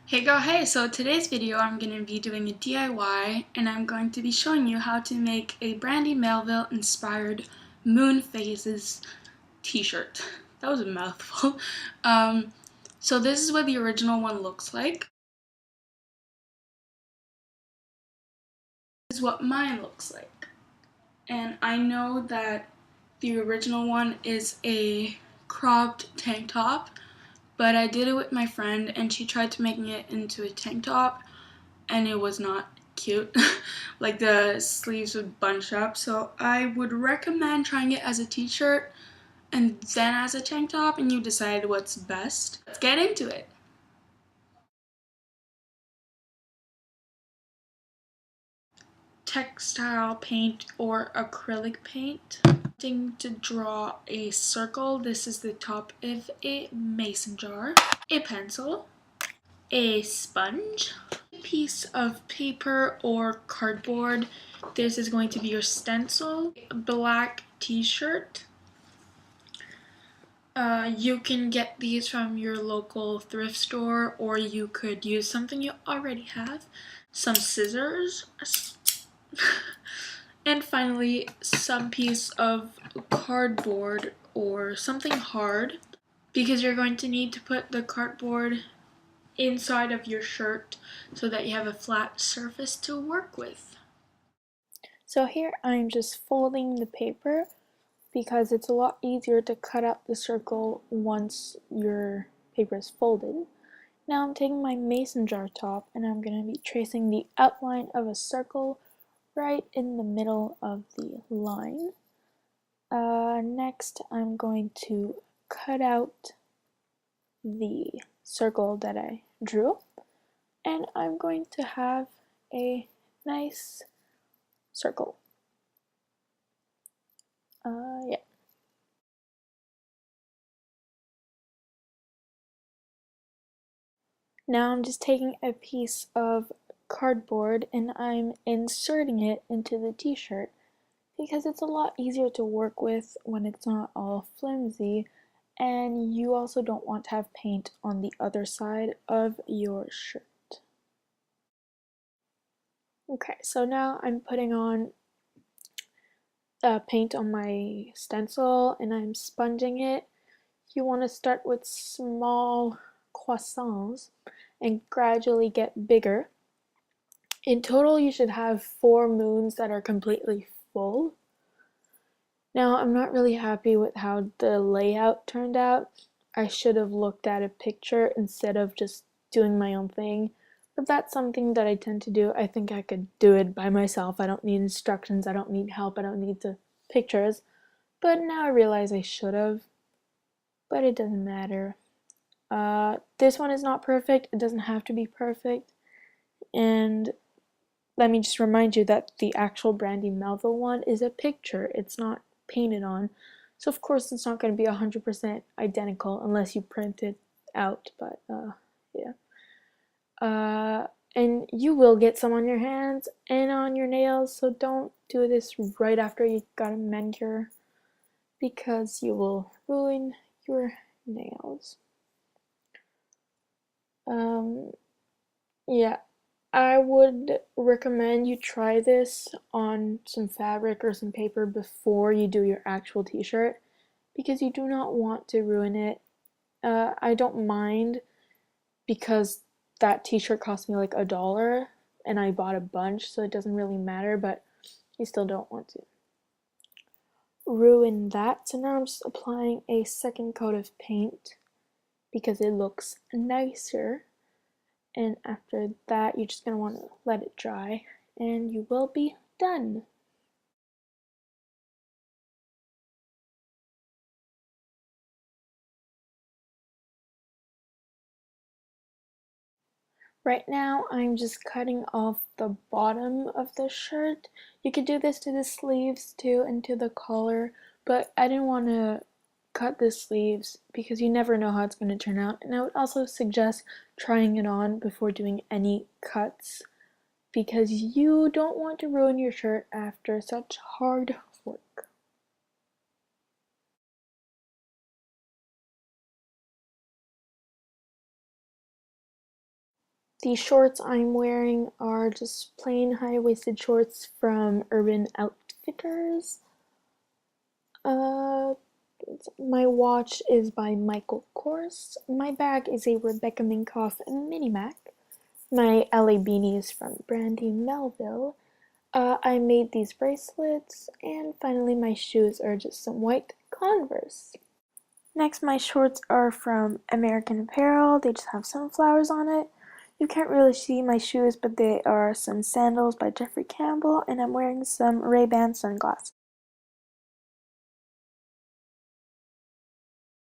Hey, so today's video I'm going to be doing a DIY and I'm going to be showing you how to make a Brandy Melville inspired moon phases t-shirt. That was a mouthful. So this is what the original one looks like. This is what mine looks like. And I know that the original one is a cropped tank top, but I did it with my friend and she tried to make it into a tank top and it was not cute. Like the sleeves would bunch up, so I would recommend trying it as a t-shirt and then as a tank top, and you decide what's best. Let's get into it. Textile paint or acrylic paint. To draw a circle, this is the top of a mason jar, a pencil, a sponge, a piece of paper or cardboard. This is going to be your stencil, a black t-shirt. You can get these from your local thrift store, or you could use something you already have. Some scissors, and finally some piece of cardboard or something hard, because you're going to need to put the cardboard inside of your shirt so that you have a flat surface to work with. So here I'm just folding the paper because it's a lot easier to cut out the circle once your paper is folded. Now I'm taking my mason jar top and I'm going to be tracing the outline of a circle right in the middle of the line. Next I'm going to cut out the circle that I drew, and I'm going to have a nice circle. Yeah. Now I'm just taking a piece of cardboard and I'm inserting it into the t-shirt because it's a lot easier to work with when it's not all flimsy, and you also don't want to have paint on the other side of your shirt. Okay, so now I'm putting on paint on my stencil and I'm sponging it. You want to start with small croissants and gradually get bigger. In total, you should have 4 moons that are completely full. Now, I'm not really happy with how the layout turned out. I should have looked at a picture instead of just doing my own thing. But that's something that I tend to do. I think I could do it by myself. I don't need instructions. I don't need help. I don't need the pictures. But now I realize I should have. But it doesn't matter. This one is not perfect. It doesn't have to be perfect. And let me just remind you that the actual Brandy Melville one is a picture. It's not painted on. So of course it's not going to be 100% identical unless you print it out, but yeah. And you will get some on your hands and on your nails, so don't do this right after you got a manicure because you will ruin your nails. Yeah, I would recommend you try this on some fabric or some paper before you do your actual t-shirt because you do not want to ruin it. I don't mind because that t-shirt cost me like $1 and I bought a bunch, so it doesn't really matter, but you still don't want to ruin that. So now I'm just applying a second coat of paint because it looks nicer. And after that, you're just going to want to let it dry and you will be done. Right now, I'm just cutting off the bottom of the shirt. You could do this to the sleeves too and to the collar, but I didn't want to cut the sleeves because you never know how it's going to turn out. And I would also suggest trying it on before doing any cuts because you don't want to ruin your shirt after such hard work. The shorts I'm wearing are just plain high-waisted shorts from Urban Outfitters. Uh, my watch is by Michael Kors. My bag is a Rebecca Minkoff Mini Mac. My LA beanie is from Brandy Melville. I made these bracelets, and finally my shoes are just some white Converse. Next, my shorts are from American Apparel. They just have sunflowers on it. You can't really see my shoes, but they are some sandals by Jeffrey Campbell, and I'm wearing some Ray-Ban sunglasses.